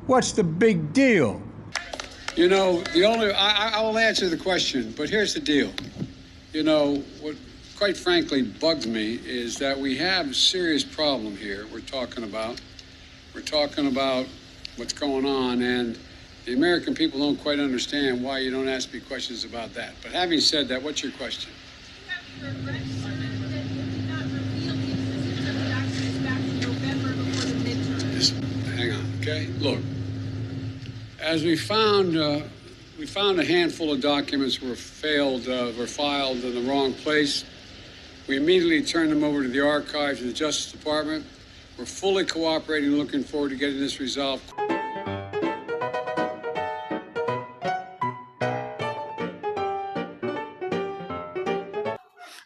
What's the big deal? You know, I will answer the question, but here's the deal. You know, what quite frankly bugs me is that we have a serious problem here we're talking about what's going on, and the American people don't quite understand why you don't ask me questions about that. But having said that, what's your question? Just hang on, okay? Look, as we found a handful of documents were filed in the wrong place. We immediately turned them over to the archives of the Justice Department. We're fully cooperating and looking forward to getting this resolved.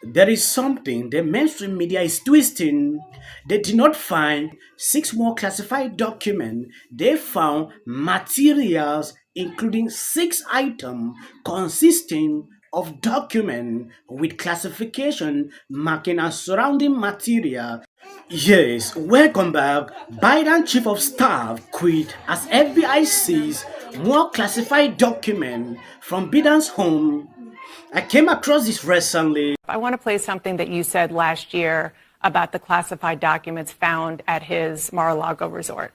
There is something the mainstream media is twisting. They did not find 6 more classified documents. They found materials including 6 items consisting of documents with classification marking as surrounding material. Yes, welcome back. Biden Chief of Staff quit as FBI sees more classified documents from Biden's home. I came across this recently. I want to play something that you said last year about the classified documents found at his Mar-a-Lago resort.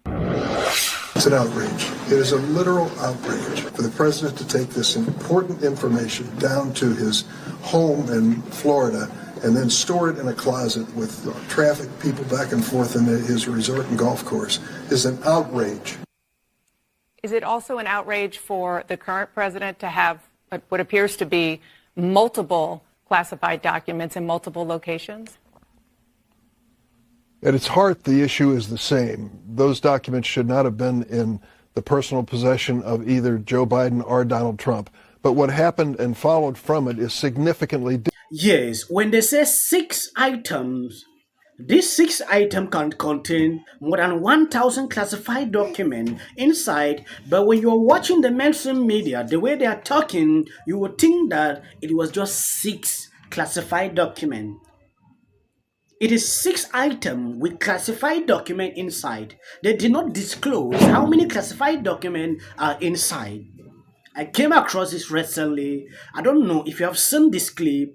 It's an outrage. It is a literal outrage for the president to take this important information down to his home in Florida and then store it in a closet with traffic, people back and forth in his resort and golf course is an outrage. Is it also an outrage for the current president to have what appears to be multiple classified documents in multiple locations? At its heart, the issue is the same. Those documents should not have been in the personal possession of either Joe Biden or Donald Trump. But what happened and followed from it is significantly different. Yes, when they say 6 items, these 6 items can contain more than 1,000 classified documents inside, but when you're watching the mainstream media, the way they are talking, you would think that it was just 6 classified documents. It is 6 items with classified document inside. They did not disclose how many classified documents are inside. I came across this recently. I don't know if you have seen this clip.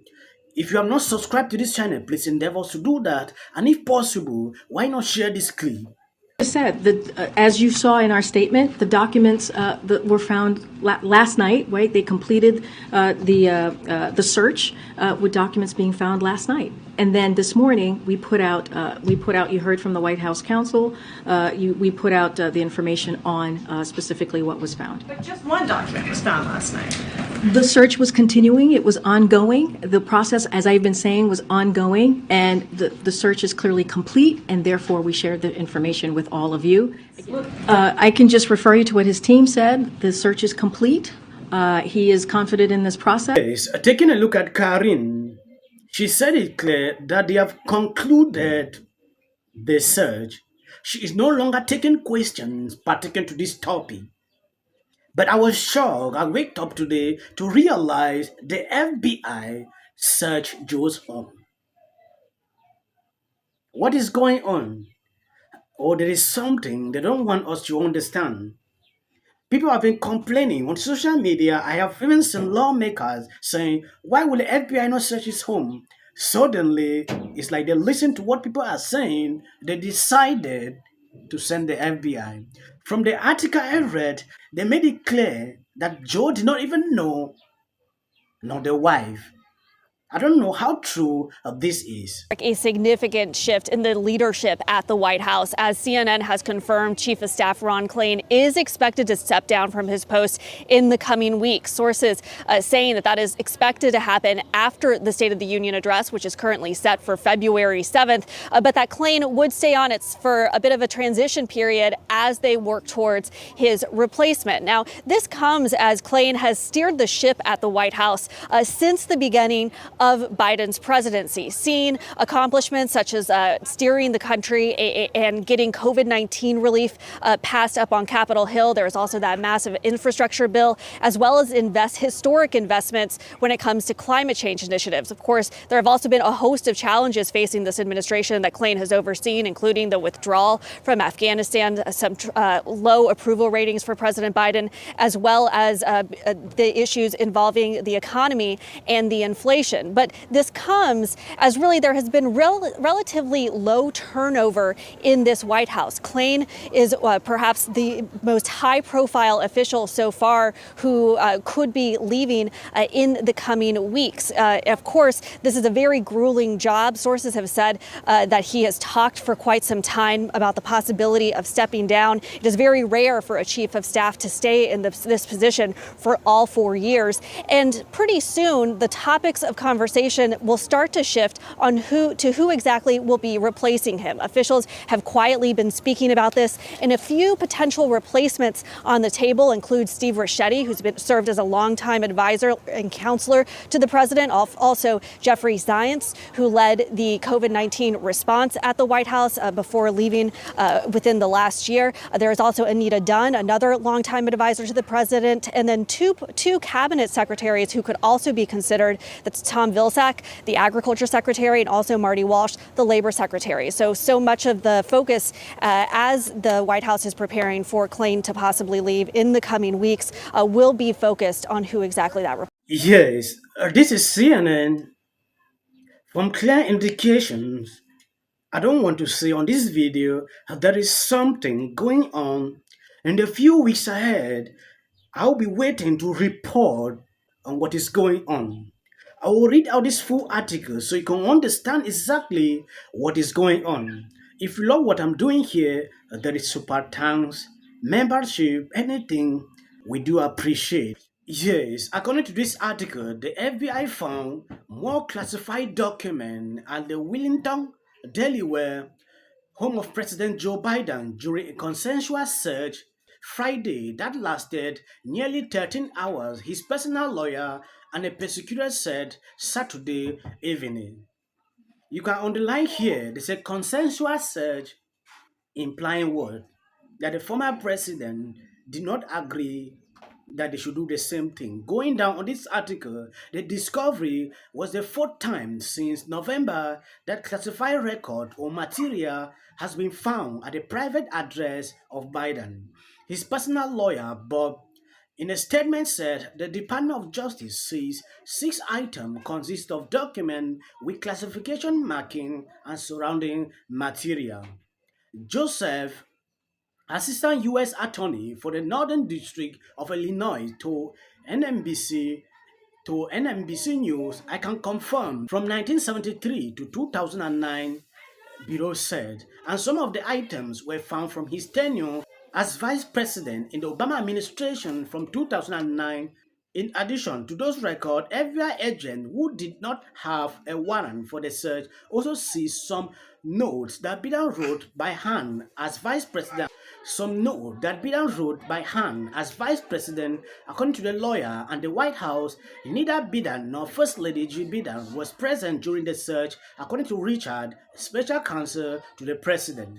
If you have not subscribed to this channel, please endeavor to do that. And if possible, why not share this clip? I said that, as you saw in our statement, the documents that were found last night, right? They completed the search with documents being found last night, and then this morning we put out. You heard from the White House counsel. We put out the information on specifically what was found. But just one document was found last night. The search was continuing. It was ongoing. The process, as I've been saying, was ongoing, and the search is clearly complete, and therefore we shared the information with all of you. I can just refer you to what his team said. The search is complete. He is confident in this process. Yes, taking a look at Karin, she said it clear that they have concluded the search. She is no longer taking questions pertaining to this topic. But I was shocked. I waked up today to realize the FBI searched Joe's home. What is going on? Or there is something they don't want us to understand. People have been complaining on social media. I have even seen lawmakers saying, why will the FBI not search his home? Suddenly, it's like they listen to what people are saying. They decided to send the FBI. From the article I read, they made it clear that Joe did not even know, nor the wife. I don't know how true this is. A significant shift in the leadership at the White House. As CNN has confirmed, Chief of Staff Ron Klain is expected to step down from his post in the coming weeks. Sources saying that is expected to happen after the State of the Union address, which is currently set for February 7th, but that Klain would stay on it for a bit of a transition period as they work towards his replacement. Now, this comes as Klain has steered the ship at the White House since the beginning of Biden's presidency, seeing accomplishments such as steering the country and getting COVID-19 relief passed up on Capitol Hill. There is also that massive infrastructure bill, as well as historic investments when it comes to climate change initiatives. Of course, there have also been a host of challenges facing this administration that Klain has overseen, including the withdrawal from Afghanistan, some low approval ratings for President Biden, as well as the issues involving the economy and the inflation. But this comes as really there has been relatively low turnover in this White House. Klain is perhaps the most high-profile official so far who could be leaving in the coming weeks. Of course, this is a very grueling job. Sources have said that he has talked for quite some time about the possibility of stepping down. It is very rare for a chief of staff to stay in this position for all 4 years. And pretty soon, the topics of conversation will start to shift on who exactly will be replacing him. Officials have quietly been speaking about this, and a few potential replacements on the table include Steve Ricchetti, who's served as a longtime advisor and counselor to the president, also Jeffrey Zients, who led the COVID-19 response at the White House before leaving within the last year. There is also Anita Dunn, another longtime advisor to the president, and then two cabinet secretaries who could also be considered. That's Tom Vilsack, the agriculture secretary, and also Marty Walsh, the labor secretary. So much of the focus as the White House is preparing for Klain to possibly leave in the coming weeks will be focused on who exactly that. Yes, this is CNN. From clear indications, I don't want to say on this video there is something going on. In the few weeks ahead, I'll be waiting to report on what is going on. I will read out this full article so you can understand exactly what is going on. If you love what I'm doing here, there is super thanks, membership, anything, we do appreciate. Yes, according to this article, the FBI found more classified documents at the Wilmington, Delaware home of President Joe Biden during a consensual search Friday that lasted nearly 13 hours, his personal lawyer and a prosecutor said Saturday evening. You can underline here, there's a consensual search implying what? That the former president did not agree that they should do the same thing. Going down on this article, the discovery was the fourth time since November that classified record or material has been found at the private address of Biden. His personal lawyer, Bob, in a statement said the Department of Justice says 6 items consist of documents with classification marking and surrounding material. Joseph, Assistant U.S. Attorney for the Northern District of Illinois, told NBC News, I can confirm from 1973 to 2009, Bureau said, and some of the items were found from his tenure as vice president in the Obama administration from 2009. In addition to those records, FBI agents who did not have a warrant for the search also seized some notes that Biden wrote by hand as vice president. According to the lawyer and the White House, neither Biden nor First Lady Jill Biden was present during the search, according to Richard, special counsel to the president.